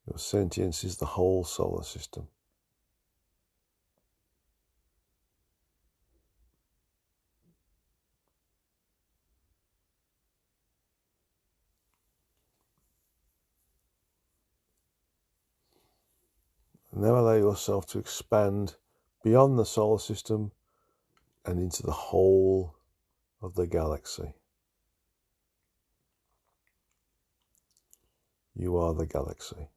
Your sentience is the whole solar system. And now allow yourself to expand beyond the solar system and into the whole of the galaxy. You are the galaxy.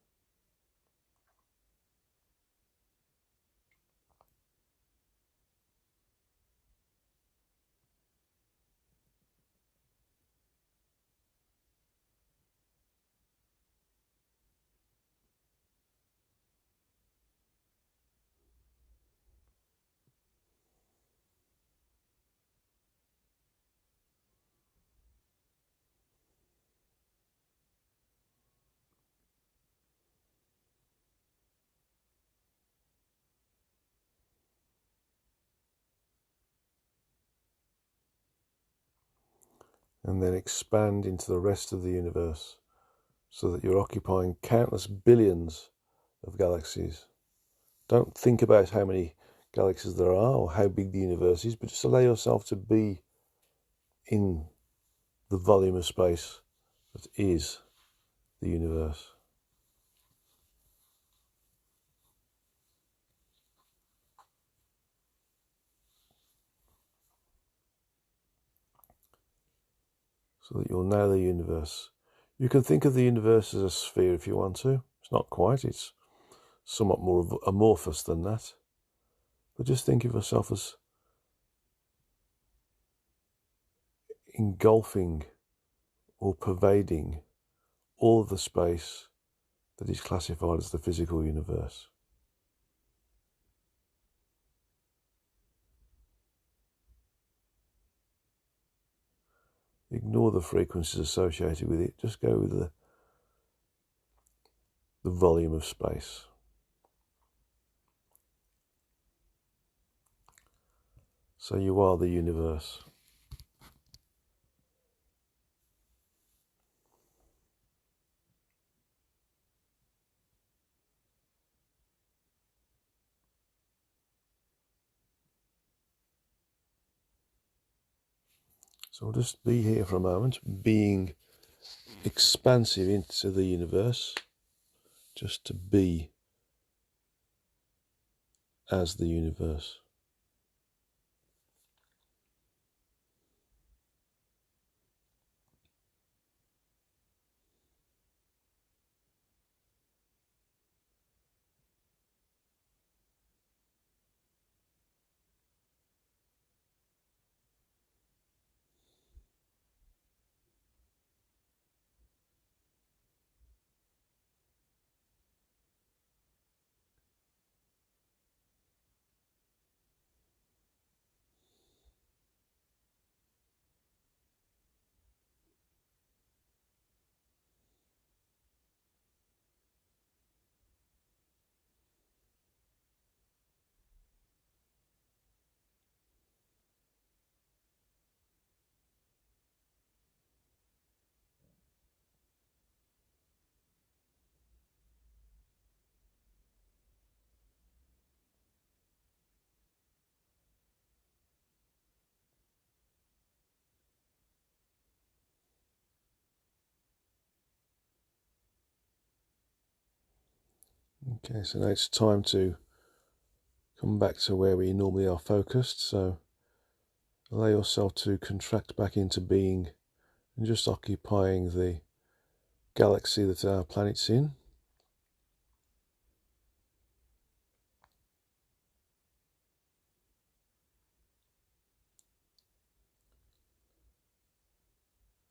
And then expand into the rest of the universe so that you're occupying countless billions of galaxies. Don't think about how many galaxies there are or how big the universe is, but just allow yourself to be in the volume of space that is the universe. So that you'll know the universe. You can think of the universe as a sphere if you want to. It's not quite, it's somewhat more amorphous than that. But just think of yourself as engulfing or pervading all of the space that is classified as the physical universe. Ignore the frequencies associated with it, just go with the volume of space. So you are the universe. So we'll just be here for a moment, being expansive into the universe, just to be as the universe. Okay, so now it's time to come back to where we normally are focused. So allow yourself to contract back into being and just occupying the galaxy that our planet's in.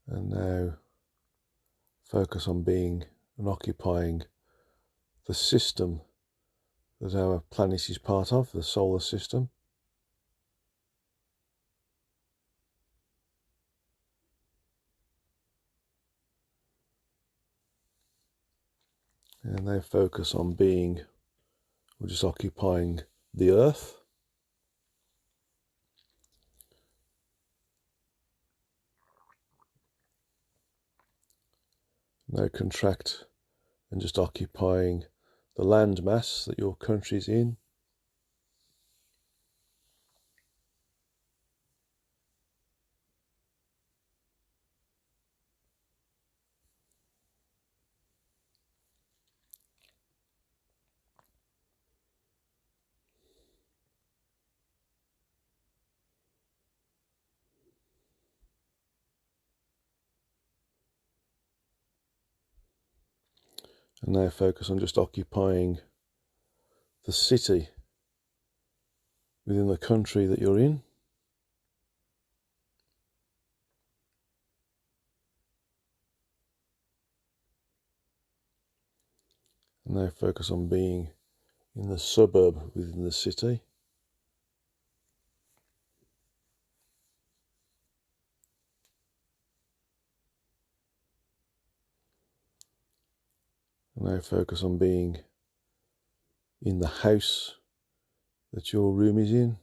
And now focus on being and occupying the system that our planet is part of, the solar system. And now focus on being, or just occupying the Earth. Now contract and just occupying the land mass that your country's in. And now focus on just occupying the city within the country that you're in. And now focus on being in the suburb within the city. And now focus on being in the house that your room is in.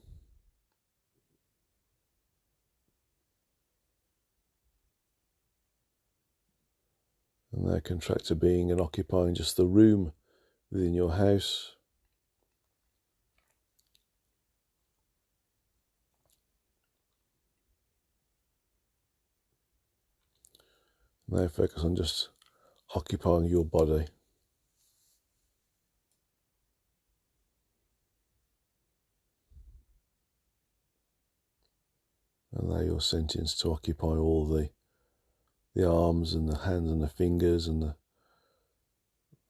And now contract to being and occupying just the room within your house. Now focus on just occupying your body. Allow your sentience to occupy all the arms and the hands and the fingers and the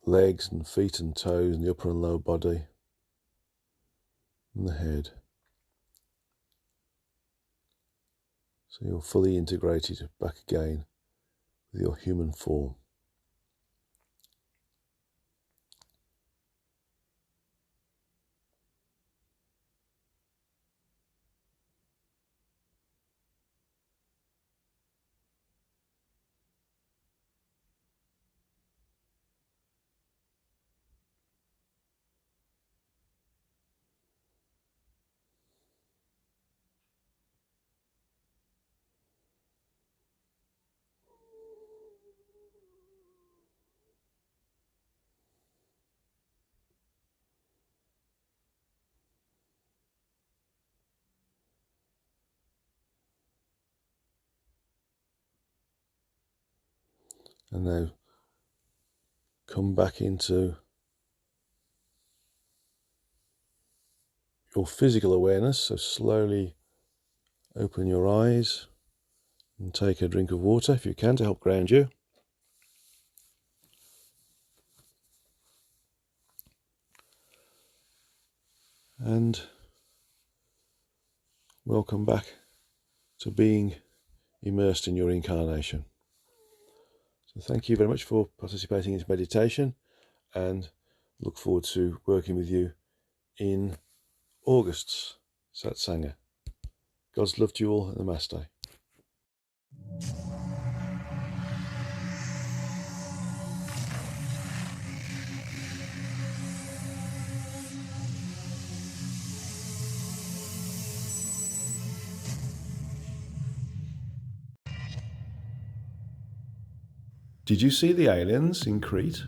legs and feet and toes and the upper and lower body and the head. So you're fully integrated back again with your human form. And now come back into your physical awareness. So slowly open your eyes and take a drink of water if you can to help ground you. And welcome back to being immersed in your incarnation. So thank you very much for participating in this meditation, and look forward to working with you in August's Satsanga. God's love to you all, and Namaste. Did you see the aliens in Crete?